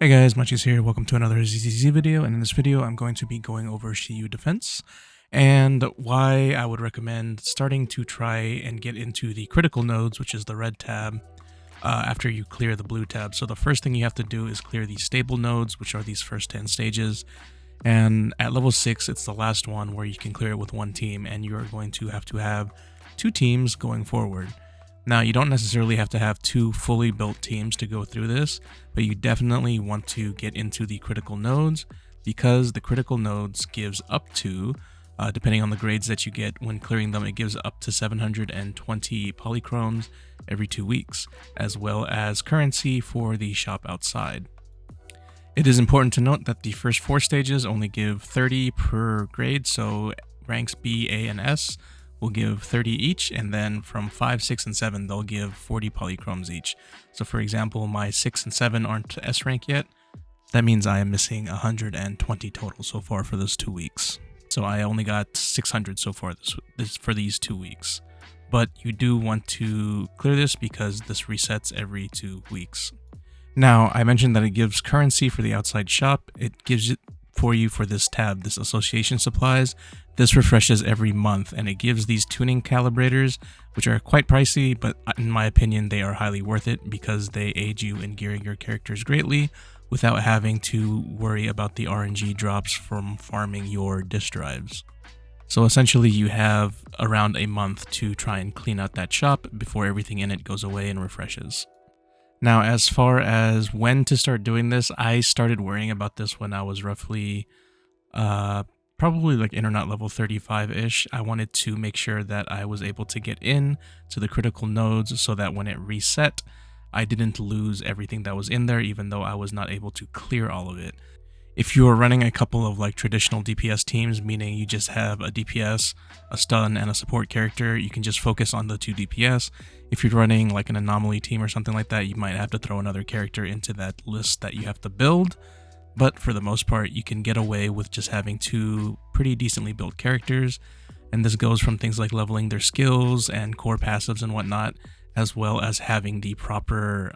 Hey guys, Muncheez here. Welcome to another ZZZ video, and in this video I'm going to be going over Shiyu Defense and why I would recommend starting to try and get into the critical nodes, which is the red tab, after you clear the blue tab. So the first thing you have to do is clear the stable nodes, which are these first 10 stages, and at level 6 it's the last one where you can clear it with one team, and you are going to have two teams going forward. Now, you don't necessarily have to have two fully built teams to go through this, but you definitely want to get into the critical nodes because the critical nodes gives up to, depending on the grades that you get when clearing them, it gives up to 720 polychromes every 2 weeks, as well as currency for the shop outside. It is important to note that the first 4 stages only give 30 per grade, so ranks B, A, and S will give 30 each, and then from 5, 6, and 7 they'll give 40 polychromes each. So for example, my 6 and 7 aren't S rank yet. That means I am missing 120 total so far for those 2 weeks. So I only got 600 so far for these 2 weeks. But you do want to clear this because this resets every 2 weeks. Now, I mentioned that it gives currency for the outside shop. It gives it for you for this tab, this association supplies. This refreshes every month, and it gives these tuning calibrators, which are quite pricey, but in my opinion they are highly worth it because they aid you in gearing your characters greatly without having to worry about the RNG drops from farming your disk drives. So essentially you have around a month to try and clean out that shop before everything in it goes away and refreshes. Now, as far as when to start doing this, I started worrying about this when I was roughly probably like internet level 35-ish. I wanted to make sure that I was able to get in to the critical nodes so that when it reset, I didn't lose everything that was in there, even though I was not able to clear all of it. If you are running a couple of like traditional DPS teams, meaning you just have a DPS, a stun, and a support character, you can just focus on the 2 DPS. If you're running like an anomaly team or something like that, you might have to throw another character into that list that you have to build. But for the most part, you can get away with just having 2 pretty decently built characters. And this goes from things like leveling their skills and core passives and whatnot, as well as having the proper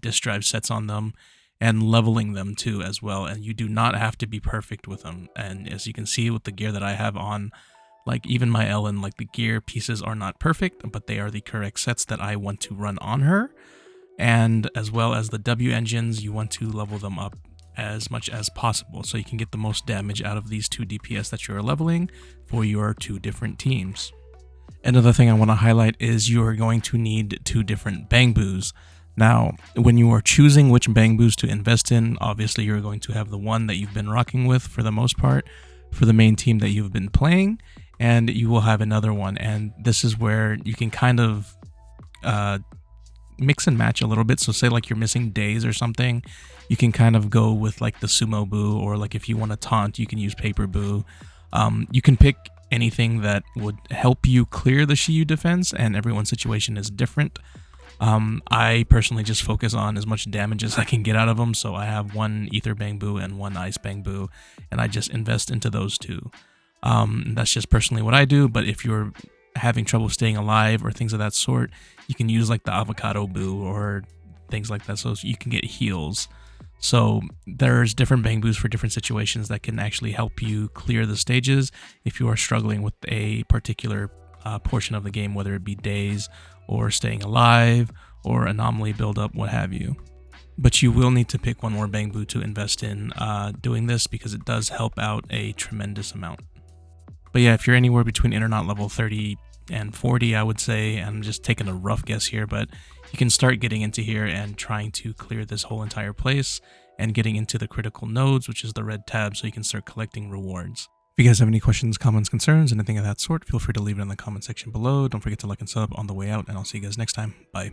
disk drive sets on them and leveling them too as well. And you do not have to be perfect with them. And as you can see with the gear that I have on, like even my Ellen, like the gear pieces are not perfect, but they are the correct sets that I want to run on her. And as well as the W engines, you want to level them up as much as possible so you can get the most damage out of these 2 DPS that you are leveling for your 2 different teams. Another thing I want to highlight is you are going to need 2 different bang boos. Now, when you are choosing which bang boos to invest in, obviously you're going to have the one that you've been rocking with for the most part for the main team that you've been playing, and you will have another one. And this is where you can kind of mix and match a little bit. So say like you're missing days or something, you can kind of go with like the sumo boo, or like if you want to taunt, you can use paper boo. You can pick anything that would help you clear the Shiyu defense, and everyone's situation is different. I personally just focus on as much damage as I can get out of them, so I have 1 ether bang boo and 1 ice bang boo, and I just invest into those 2. That's just personally what I do, but if you're having trouble staying alive or things of that sort, you can use like the avocado boo or things like that, so you can get heals. So there's different bang boos for different situations that can actually help you clear the stages if you are struggling with a particular portion of the game, whether it be days or staying alive or anomaly buildup, what have you. But you will need to pick 1 more bang boo to invest in doing this because it does help out a tremendous amount. But yeah, if you're anywhere between internet level 30 and 40, I would say, I'm just taking a rough guess here, but you can start getting into here and trying to clear this whole entire place and getting into the critical nodes, which is the red tab, so you can start collecting rewards. If you guys have any questions, comments, concerns, anything of that sort, feel free to leave it in the comment section below. Don't forget to like and sub on the way out, and I'll see you guys next time. Bye.